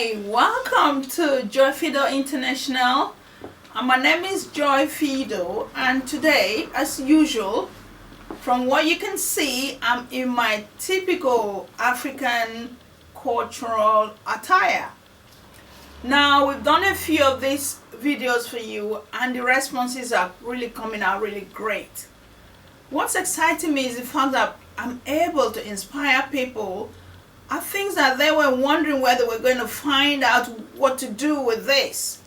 Hi, welcome to Joy Fido International. My name is Joy Fido, and today, as usual, from what you can see, I'm in my typical African cultural attire. Now, we've done a few of these videos for you, and the responses are really coming out really great. What's exciting me is the fact that I'm able to inspire people are things that they were wondering whether we're going to find out what to do with this.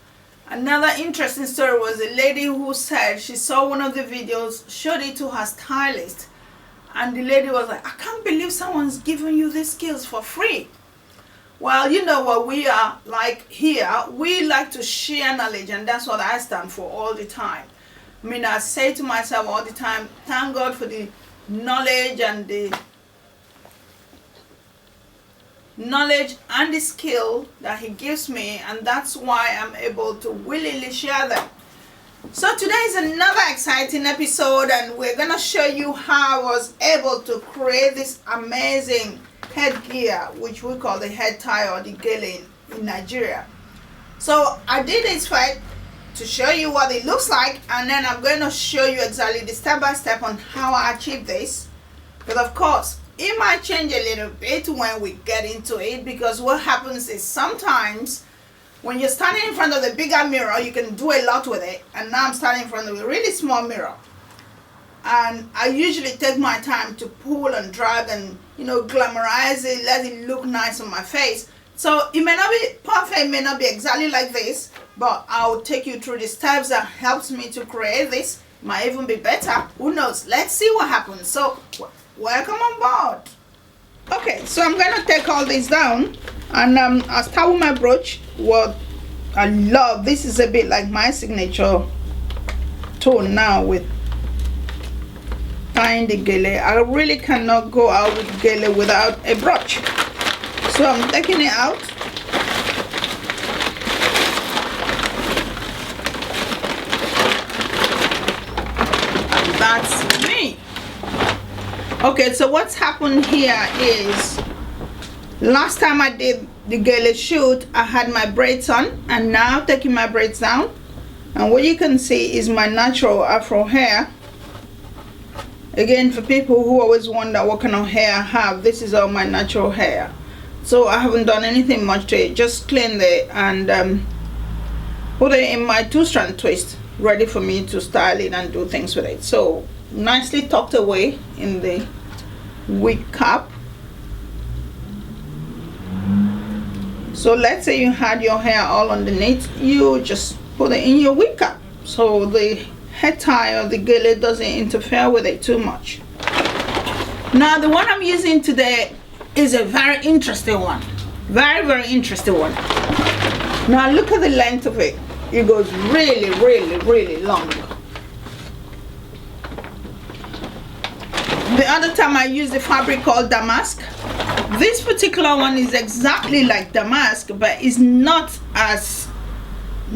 Another interesting story was a lady who said she saw one of the videos, showed it to her stylist, and the lady was like, I can't believe someone's giving you these skills for free. Well, you know what we are like here, we like to share knowledge, and that's what I stand for all the time. I mean, I say to myself all the time, thank God for the knowledge and the skill that he gives me, and that's why I'm able to willingly share them. So today is another exciting episode, and we're gonna show you how I was able to create this amazing headgear, which we call the head tie or the gele in Nigeria. So I did this fight to show you what it looks like, and then I'm going to show you exactly the step-by-step on how I achieved this. But of course, it might change a little bit when we get into it, because what happens is sometimes when you're standing in front of the bigger mirror, you can do a lot with it, and now I'm standing in front of a really small mirror, and I usually take my time to pull and drag and, you know, glamorize it, let it look nice on my face. So it may not be perfect, it may not be exactly like this, but I'll take you through the steps that helps me to create this. It might even be better, who knows. Let's see what happens. So welcome on board. Okay, so I'm gonna take all this down, and I'll start with my brooch. What I love, this is a bit like my signature tone now with tying the gele. I really cannot go out with gele without a brooch, so I'm taking it out. And that's me. Okay, so what's happened here is last time I did the gele shoot, I had my braids on, and now taking my braids down, and what you can see is my natural afro hair. Again, for people who always wonder what kind of hair I have, this is all my natural hair. So I haven't done anything much to it, just cleaned it and put it in my 2-strand twist, ready for me to style it and do things with it. So nicely tucked away in the wig cap. So let's say you had your hair all underneath, you just put it in your wig cap, so the head tie or the gele doesn't interfere with it too much. Now the one I'm using today is a very interesting one, very interesting one. Now look at the length of it. It goes really long. The other time I used a fabric called damask. This particular one is exactly like damask, but it's not as,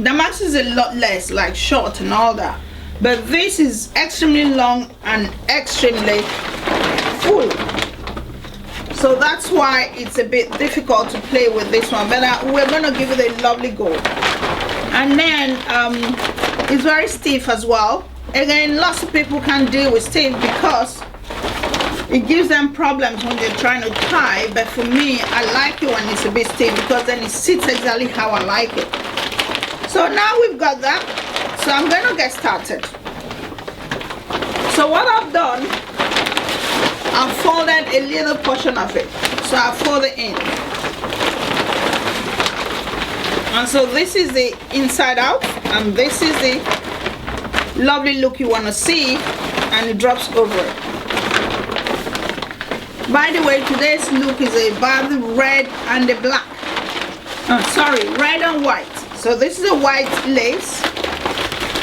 damask is a lot less, like short and all that, but this is extremely long and extremely full. So that's why it's a bit difficult to play with this one, but we're gonna give it a lovely go. And then it's very stiff as well. Again, lots of people can't deal with stiff because it gives them problems when they're trying to tie, but for me, I like it when it's a bit stiff because then it sits exactly how I like it. So now we've got that, so I'm gonna get started. So what I've done, I've folded a little portion of it, so I fold it in. And so this is the inside out, and this is the lovely look you want to see, and it drops over it. By the way, today's look is about the red and the black. Red and white. So this is a white lace,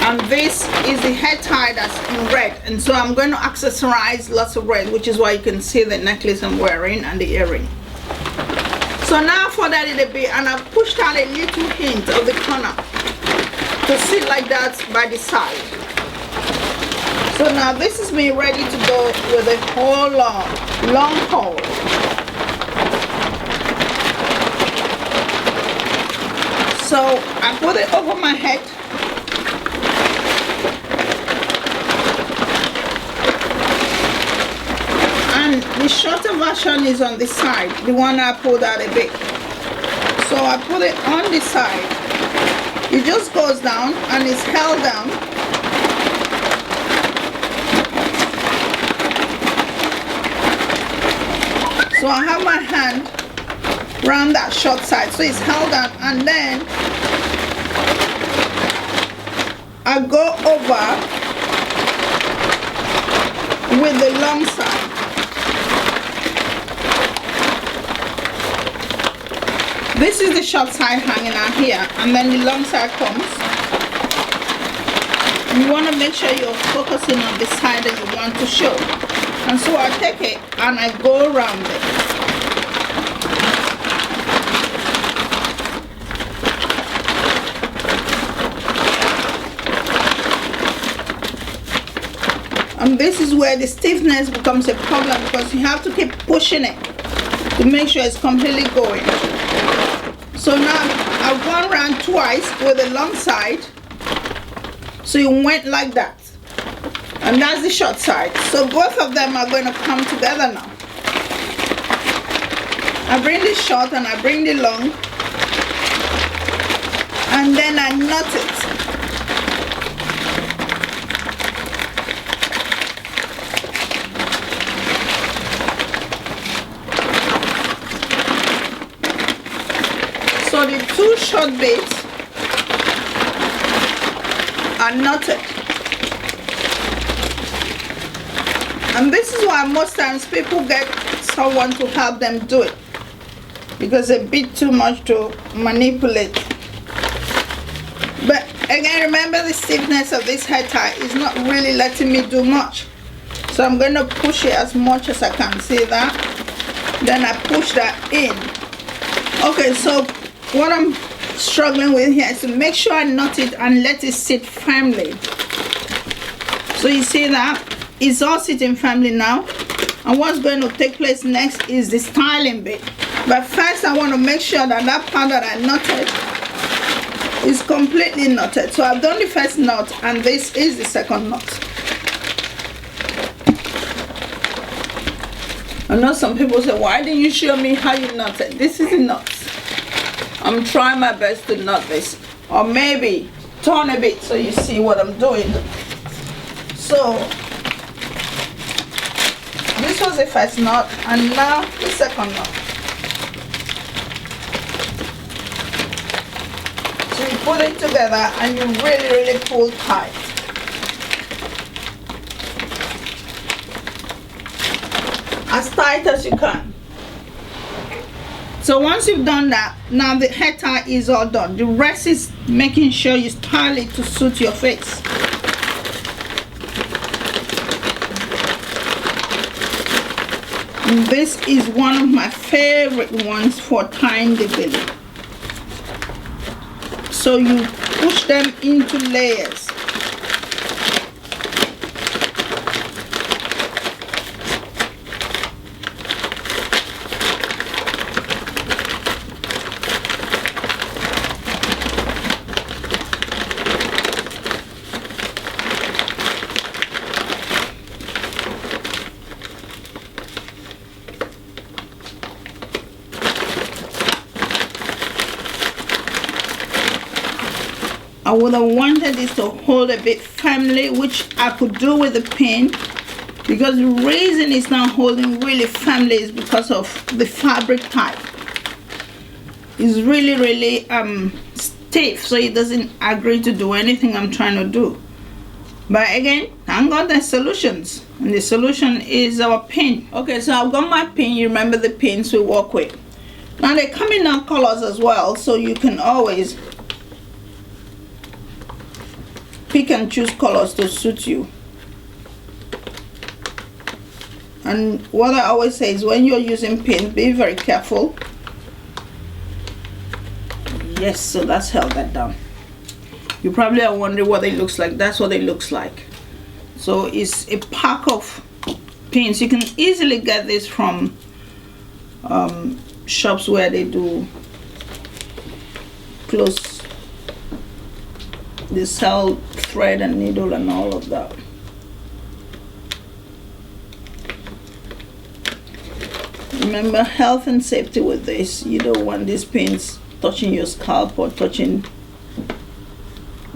and this is the head tie that's in red. And so I'm going to accessorize lots of red, which is why you can see the necklace I'm wearing and the earring. So now for that a bit, and I've pushed out a little hint of the corner to sit like that by the side. So now this is me ready to go with a whole long haul. So I put it over my head. And the shorter version is on the side, the one I pulled out a bit. So I put it on the side. It just goes down and it's held down. So I have my hand around that short side, so it's held down, and then I go over with the long side. This is the short side hanging out here, and then the long side comes. You want to make sure you're focusing on the side that you want to show. And so I take it and I go around it. And this is where the stiffness becomes a problem, because you have to keep pushing it to make sure it's completely going. So now I've gone around twice with the long side. So it went like that. And that's the short side. So both of them are going to come together now. I bring the short and I bring the long. And then I knot it. So the two short bits are knotted. And this is why most times people get someone to help them do it, because it's a bit too much to manipulate. But again, remember the stiffness of this head tie is not really letting me do much. So I'm going to push it as much as I can. See that? Then I push that in. Okay, so what I'm struggling with here is to make sure I knot it and let it sit firmly. So you see that? It's all sitting firmly now, and what's going to take place next is the styling bit. But first I want to make sure that that part that I knotted is completely knotted. So I've done the first knot, and this is the second knot. I know some people say, why didn't you show me how you knotted? This is the knots. I'm trying my best to knot this, or maybe turn a bit so you see what I'm doing. So this was the first knot, and now the second knot. So you put it together and you really pull tight. As tight as you can. So once you've done that, now the head tie is all done. The rest is making sure you style it to suit your face. And this is one of my favorite ones for tying the gele. So you push them into layers. I would have wanted this to hold a bit firmly, which I could do with the pin, because the reason it's not holding really firmly is because of the fabric type. It's really stiff, so it doesn't agree to do anything I'm trying to do. But again, thank God there's solutions, and the solution is our pin. Okay, so I've got my pin. You remember the pins we work with. Now they come in our colors as well, so you can always pick and choose colors to suit you. And what I always say is, when you're using pins, be very careful. Yes, so that's held that down. You probably are wondering what it looks like. That's what it looks like. So it's a pack of pins. You can easily get this from shops where they do clothes They sell thread and needle and all of that. Remember, health and safety with this. You don't want these pins touching your scalp or touching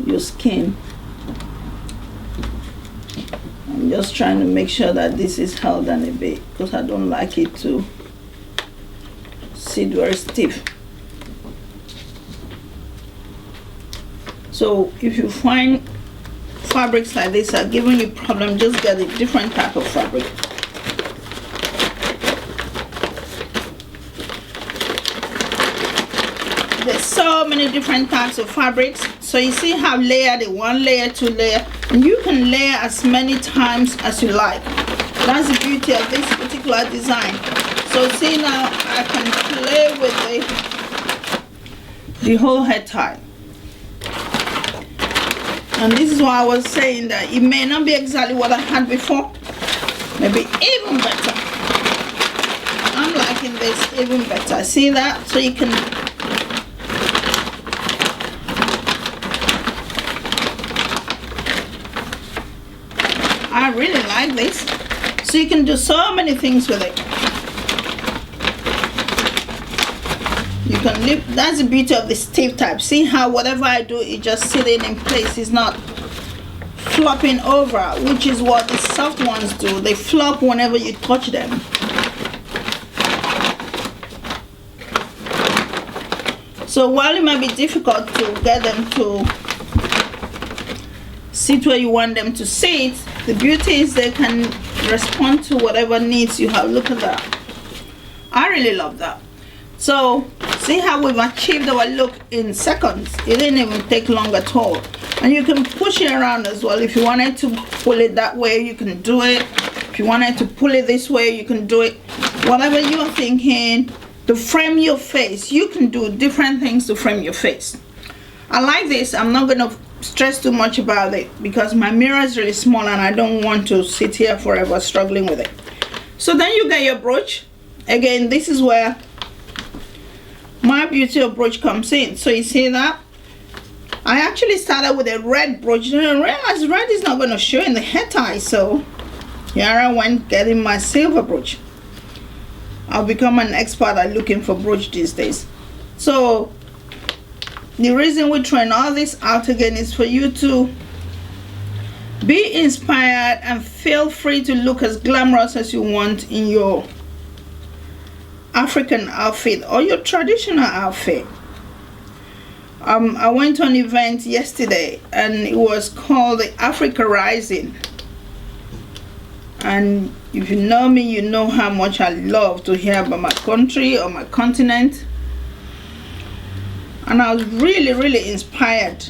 your skin. I'm just trying to make sure that this is held down a bit because I don't like it to sit very stiff. So if you find fabrics like this are giving you problem, just get a different type of fabric. There's so many different types of fabrics. So you see how layered, the 1 layer, 2 layer, and you can layer as many times as you like. That's the beauty of this particular design. So see, now I can play with the whole head tie. And this is why I was saying that it may not be exactly what I had before, maybe even better. I'm liking this even better. See that? So you can I really like this. So you can do so many things with it. You can lift. That's the beauty of the stiff type. See how whatever I do, it just sitting in place. It's not flopping over, which is what the soft ones do. They flop whenever you touch them. So while it might be difficult to get them to sit where you want them to sit, the beauty is they can respond to whatever needs you have. Look at that. I really love that. So see how we've achieved our look in seconds. It didn't even take long at all. And you can push it around as well. If you wanted to pull it that way, you can do it. If you wanted to pull it this way, you can do it. Whatever you're thinking to frame your face, you can do different things to frame your face. I like this. I'm not going to stress too much about it because my mirror is really small and I don't want to sit here forever struggling with it. So then you get your brooch. Again, this is where my beauty of brooch comes in. So you see that I actually started with a red brooch and I realized red is not going to show in the head tie, so here I went getting my silver brooch. I've become an expert at looking for brooch these days. So the reason we're trying all this out again is for you to be inspired and feel free to look as glamorous as you want in your African outfit or your traditional outfit. I went to an event yesterday and it was called the Accessorizing. And if you know me, you know how much I love to hear about my country or my continent. And I was really inspired.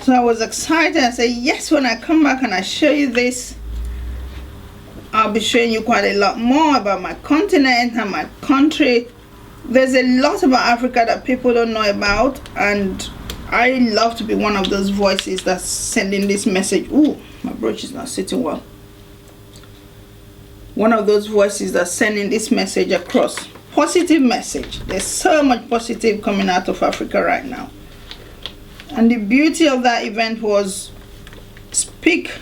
So I was excited. I said, yes, when I come back and I show you this, I'll be showing you quite a lot more about my continent and my country. There's a lot about Africa that people don't know about, and I love to be one of those voices that's sending this message. Ooh, my brooch is not sitting well. One of those voices that's sending this message across. Positive message. There's so much positive coming out of Africa right now. And the beauty of that event was speak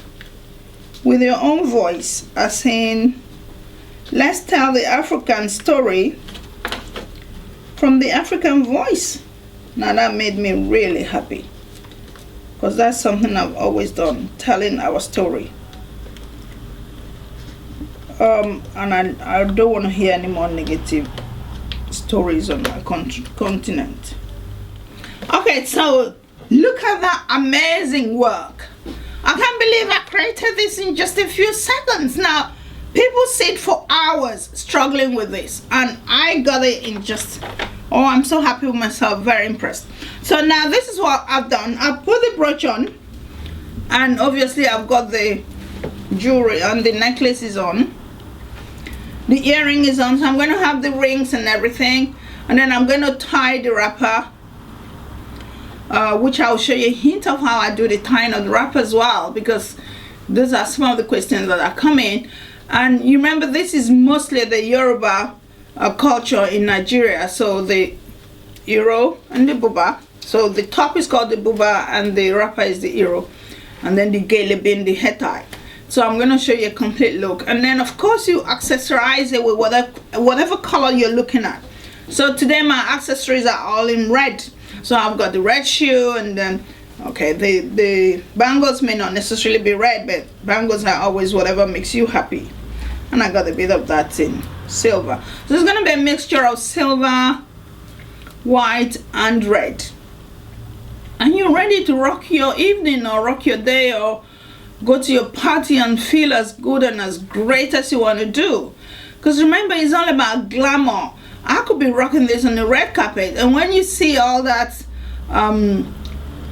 with your own voice, as in, let's tell the African story from the African voice. Now that made me really happy, because that's something I've always done, telling our story. And I don't want to hear any more negative stories on my continent. Okay, so look at that amazing work. I can't believe I created this in just a few seconds. Now, people sit for hours struggling with this, and I got it in just, oh, I'm so happy with myself, very impressed. So now this is what I've done. I've put the brooch on, and obviously I've got the jewelry on, the necklace is on, the earring is on, so I'm going to have the rings and everything, and then I'm going to tie the wrapper, which I'll show you a hint of how I do the tying of the wrapper as well, because those are some of the questions that are coming. And you remember, this is mostly the Yoruba culture in Nigeria, so the Iro and the Buba. So the top is called the buba and the wrapper is the hero, and then the gele being the headtie. So I'm going to show you a complete look, and then of course you accessorize it with whatever color you're looking at. So today my accessories are all in red. So I've got the red shoe, and then okay, the bangles may not necessarily be red, but bangles are always whatever makes you happy. And I got a bit of that in silver. So it's going to be a mixture of silver, white and red. And you're ready to rock your evening or rock your day or go to your party and feel as good and as great as you want to do. Because remember, it's all about glamour. I could be rocking this on the red carpet, and when you see all that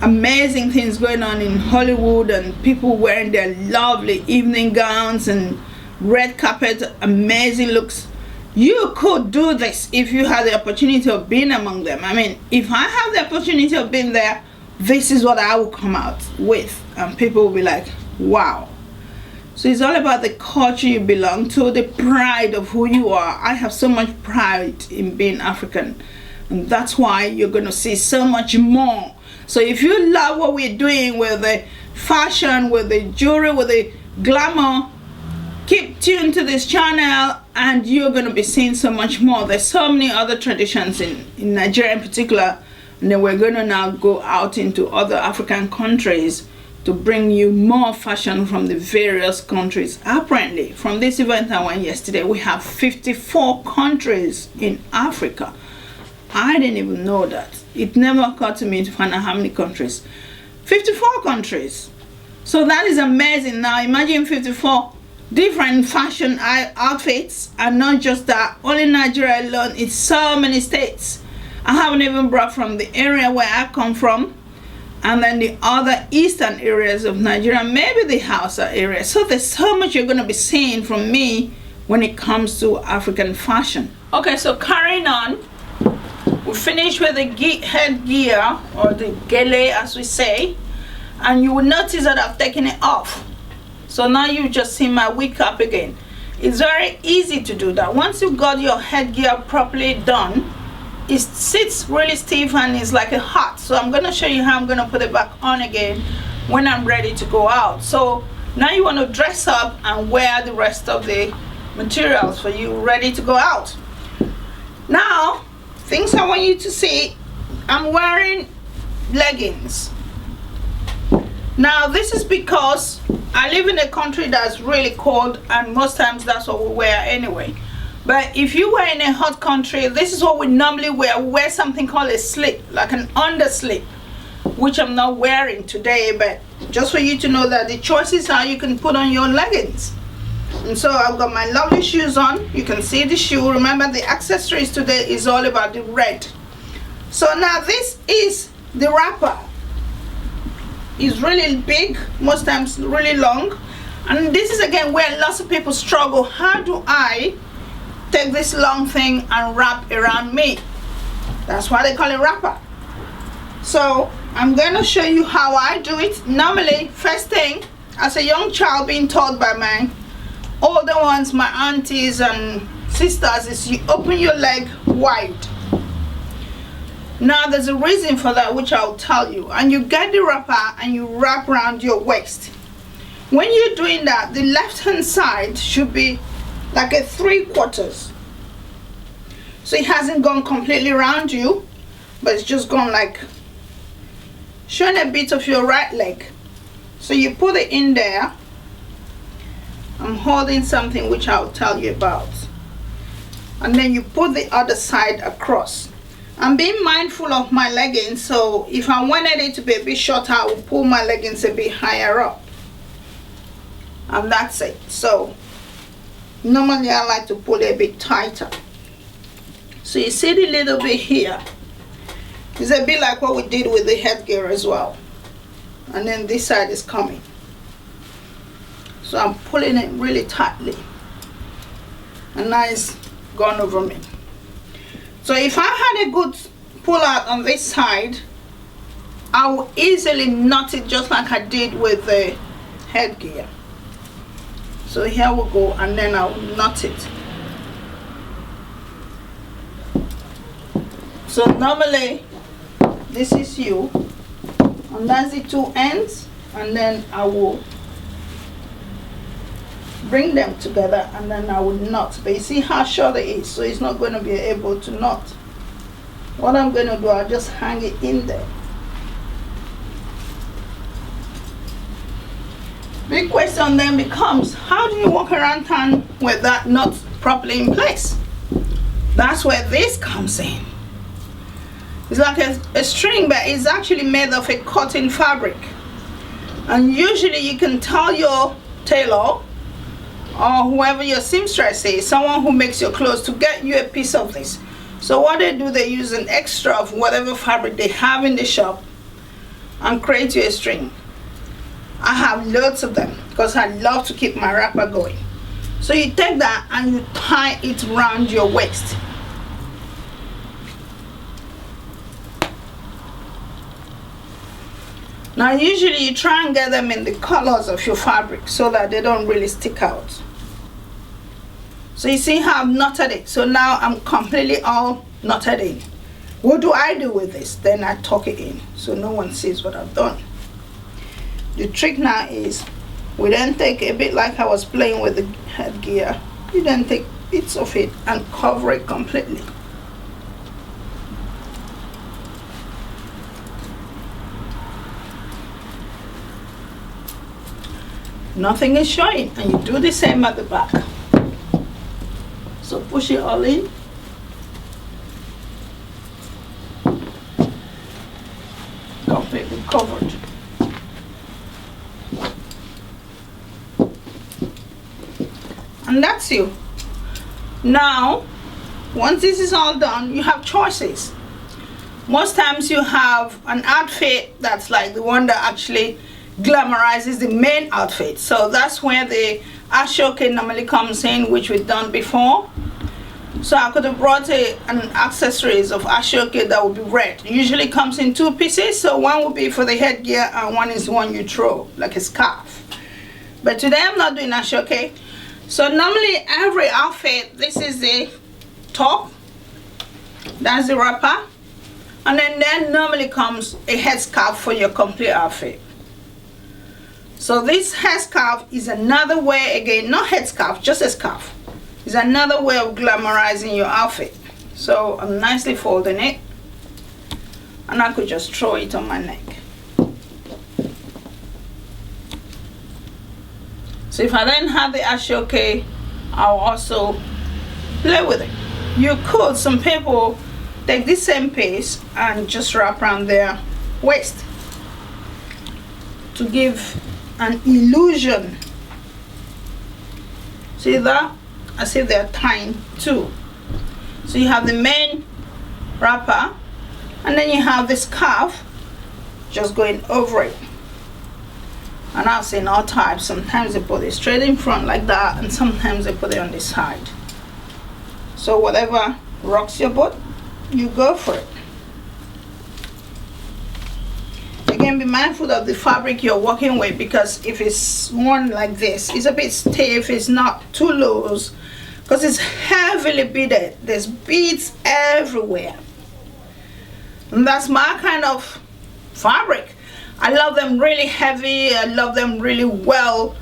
amazing things going on in Hollywood and people wearing their lovely evening gowns and red carpet, amazing looks, you could do this if you had the opportunity of being among them. I mean, if I have the opportunity of being there, this is what I will come out with, and people will be like, wow. So it's all about the culture you belong to, the pride of who you are. I have so much pride in being African, and that's why you're going to see so much more. So if you love what we're doing with the fashion, with the jewelry, with the glamour, keep tuned to this channel and you're going to be seeing so much more. There's so many other traditions in Nigeria in particular, and then we're going to now go out into other African countries to bring you more fashion from the various countries. Apparently, from this event I went yesterday, we have 54 countries in Africa. I didn't even know that. It never occurred to me to find out how many countries. 54 countries. So that is amazing. Now imagine 54 different fashion outfits, and not just that, only Nigeria alone, it's so many states. I haven't even brought from the area where I come from, and then the other eastern areas of Nigeria, maybe the Hausa area. So there's so much you're going to be seeing from me when it comes to African fashion. Okay, so carrying on, we finished with the headgear, or the gele as we say, and you will notice that I've taken it off. So now you just see my wig up again. It's very easy to do that. Once you've got your headgear properly done, it sits really stiff and it's like a hat. So I'm going to show you how I'm going to put it back on again when I'm ready to go out. So now you want to dress up and wear the rest of the materials for you ready to go out. Now, things I want you to see, I'm wearing leggings. Now this is because I live in a country that's really cold, and most times that's what we wear anyway. But if you were in a hot country, this is what we normally wear. We wear something called a slip, like an underslip, which I'm not wearing today, but just for you to know that the choices are you can put on your leggings. And so I've got my lovely shoes on. You can see the shoe. Remember, the accessories today is all about the red. So now this is the wrapper. It's really big, most times really long, and this is again where lots of people struggle. How do I take this long thing and wrap around me? That's why they call it wrapper. So I'm going to show you how I do it. Normally, first thing, as a young child being taught by my older ones, my aunties and sisters, is you open your leg wide. Now there's a reason for that, which I'll tell you. And you get the wrapper and you wrap around your waist. When you're doing that, the left hand side should be like a 3/4. So it hasn't gone completely around you, but it's just gone like showing a bit of your right leg. So you put it in there. I'm holding something which I'll tell you about. And then you put the other side across. I'm being mindful of my leggings, so if I wanted it to be a bit shorter, I will pull my leggings a bit higher up. And that's it. So normally I like to pull it a bit tighter. So you see the little bit here. It's a bit like what we did with the headgear as well. And then this side is coming. So I'm pulling it really tightly. And now it's gone over me. So if I had a good pull out on this side, I will easily knot it just like I did with the headgear. So here we go, and then I'll knot it. So normally this is you, and that's the two ends, and then I will bring them together, and then I will knot. But you see how short it is, so it's not going to be able to knot. What I'm going to do, I'll just hang it in there. Big question then becomes, how do you walk around town with that knot properly in place? That's where this comes in. It's like a string, but it's actually made of a cotton fabric. And usually you can tell your tailor or whoever your seamstress is, someone who makes your clothes, to get you a piece of this. So what they do, they use an extra of whatever fabric they have in the shop and create you a string. I have loads of them because I love to keep my wrapper going. So you take that and you tie it around your waist. Now usually you try and get them in the colors of your fabric so that they don't really stick out. So you see how I've knotted it. So now I'm completely all knotted in. What do I do with this? Then I tuck it in so no one sees what I've done. The trick now is, we then take a bit like I was playing with the headgear, you then take bits of it and cover it completely. Nothing is showing, and you do the same at the back. So push it all in. Completely covered. And that's you. Now, once this is all done, you have choices. Most times you have an outfit that's like the one that actually glamorizes the main outfit. So that's where the ashoke normally comes in, which we've done before. So I could have brought an accessories of ashoke that would be red. It usually comes in two pieces, so one will be for the headgear and one is the one you throw, like a scarf. But today I'm not doing ashoke. So normally every outfit, this is the top, that's the wrapper, and then normally comes a headscarf for your complete outfit. So this headscarf is another way, again, not headscarf, just a scarf. It's another way of glamorizing your outfit. So I'm nicely folding it, and I could just throw it on my neck. So if I then have the ashoke, I'll also play with it. You could, some people take this same piece and just wrap around their waist to give an illusion. See that? As if they're tying two. So you have the main wrapper, and then you have the scarf just going over it. And I've seen all types. Sometimes they put it straight in front like that, and sometimes they put it on the side. So whatever rocks your boat, you go for it. Again, be mindful of the fabric you're working with, because if it's worn like this, it's a bit stiff, it's not too loose, because it's heavily beaded. There's beads everywhere. And that's my kind of fabric. I love them really heavy, I love them really well,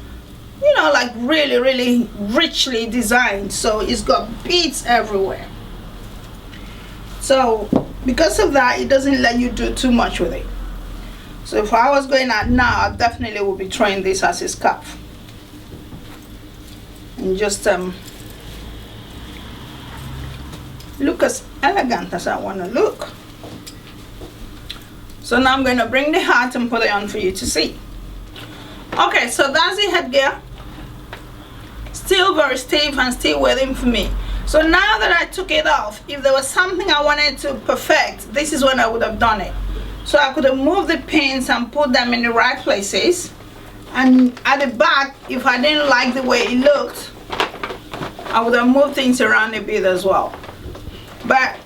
you know, like really, really richly designed. So it's got beads everywhere. So because of that, it doesn't let you do too much with it. So if I was going out now, I definitely would be trying this as a scarf. And just look as elegant as I want to look. So now I'm going to bring the hat and put it on for you to see. Okay, so that's the headgear. Still very stiff and still waiting for me. So now that I took it off, if there was something I wanted to perfect, this is when I would have done it. So I could have moved the pins and put them in the right places. And at the back, if I didn't like the way it looked, I would have moved things around a bit as well. But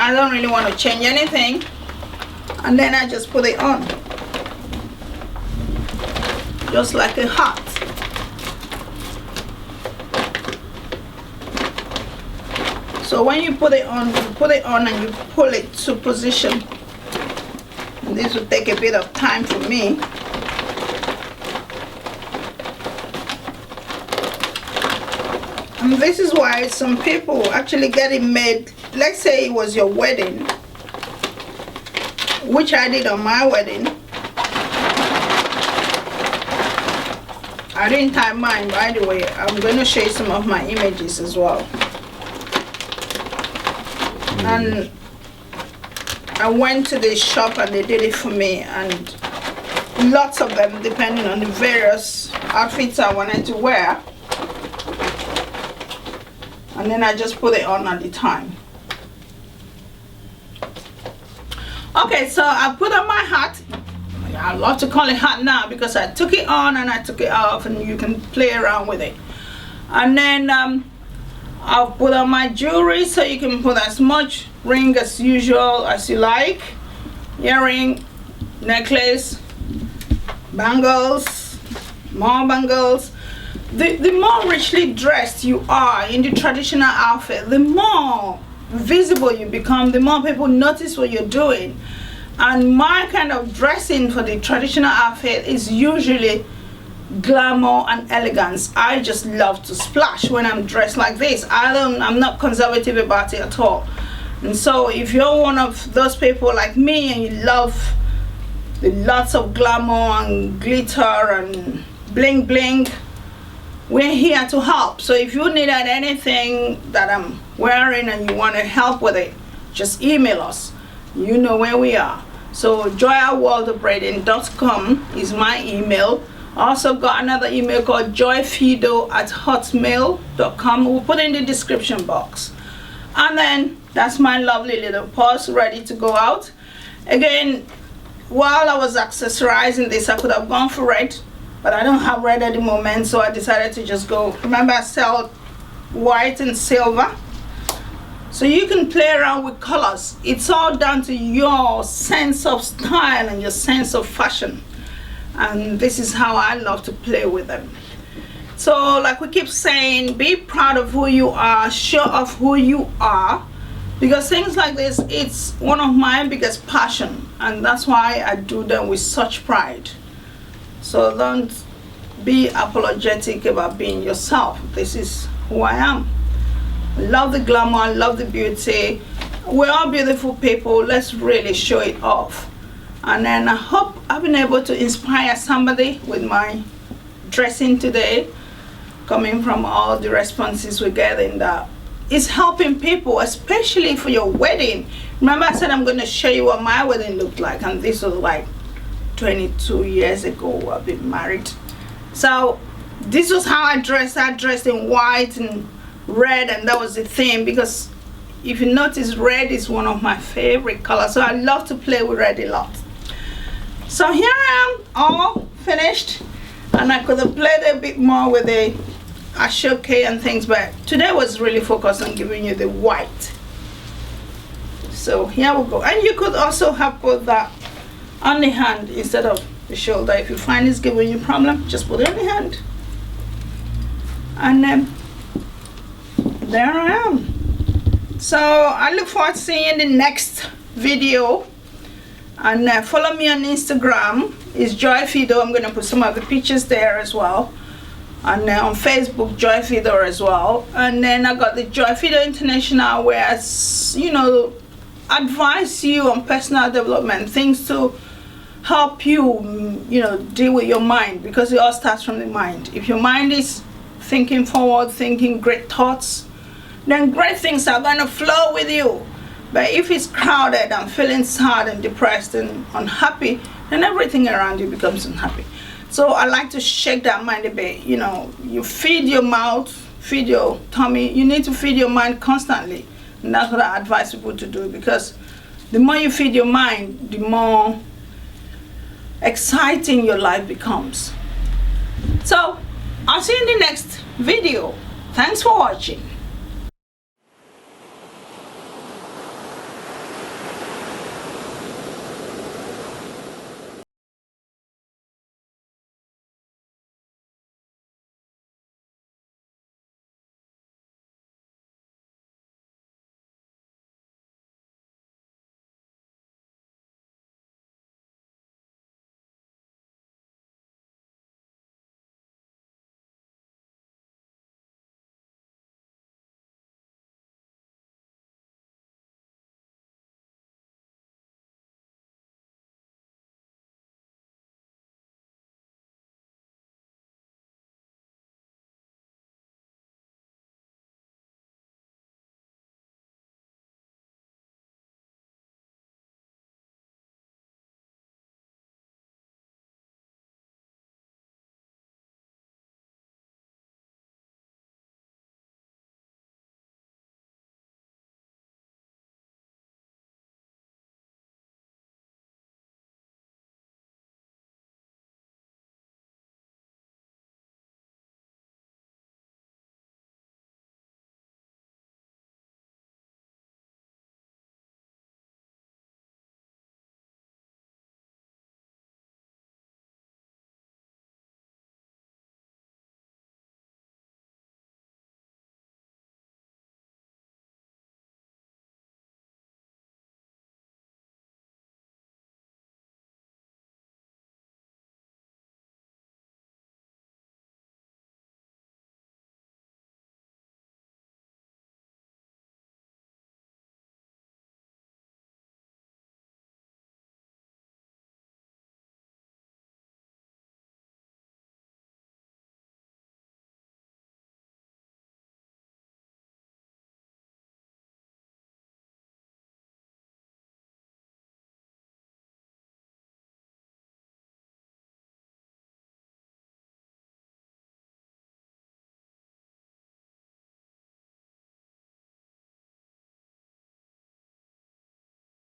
I don't really want to change anything. And then I just put it on, just like a hat. So when you put it on and you pull it to position. This will take a bit of time for me. And this is why some people actually get it made. Let's say it was your wedding, which I did on my wedding. I didn't tie mine, by the way. I'm going to show you some of my images as well. And I went to the shop and they did it for me, and lots of them, depending on the various outfits I wanted to wear. And then I just put it on at the time. Okay, so I put on my hat. I love to call it hat now because I took it on and I took it off, and you can play around with it. And then I'll put on my jewelry, so you can put as much ring as usual as you like. Earring, necklace, bangles, more bangles. The more richly dressed you are in the traditional outfit, the more visible you become, the more people notice what you're doing. And my kind of dressing for the traditional outfit is usually glamour and elegance. I just love to splash when I'm dressed like this. I'm not conservative about it at all. And so if you're one of those people like me and you love the lots of glamour and glitter and bling bling, we're here to help. So if you need anything that I'm wearing and you want to help with it, just email us. You know where we are. So joy@worldofbraiding.com is my email. I also got another email called joyfido@hotmail.com. We'll put it in the description box. And then that's my lovely little purse ready to go out. Again, while I was accessorizing this, I could have gone for red, but I don't have red at the moment, so I decided to just go. Remember, I sell white and silver. So you can play around with colors. It's all down to your sense of style and your sense of fashion. And this is how I love to play with them. So like we keep saying, be proud of who you are, show off who you are, because things like this, it's one of my biggest passion, and that's why I do them with such pride. So don't be apologetic about being yourself. This is who I am. I love the glamour, I love the beauty. We're all beautiful people. Let's really show it off. And then I hope I've been able to inspire somebody with my dressing today, coming from all the responses we're getting, that is helping people, especially for your wedding. Remember I said I'm going to show you what my wedding looked like, and this was like 22 years ago. I've been married. So this was how I dressed. I dressed in white and red, and that was the theme, because if you notice, red is one of my favorite colors, so I love to play with red a lot. So here I am, all finished, and I could have played a bit more with the ashoke and things, but today was really focused on giving you the white. So here we go. And you could also have put that on the hand instead of the shoulder. If you find it's giving you a problem, just put it on the hand. And then there I am. So I look forward to seeing you in the next video. And follow me on Instagram. It's Joy Fido. I'm going to put some of the pictures there as well. And on Facebook, Joy Fido as well. And then I got the Joy Fido International, where I, advise you on personal development, things to help you, deal with your mind, because it all starts from the mind. If your mind is thinking forward, thinking great thoughts, then great things are going to flow with you. But if it's crowded and feeling sad and depressed and unhappy, then everything around you becomes unhappy. So I like to shake that mind a bit. You feed your mouth, feed your tummy. You need to feed your mind constantly. And that's what I advise people to do, because the more you feed your mind, the more exciting your life becomes. So I'll see you in the next video. Thanks for watching.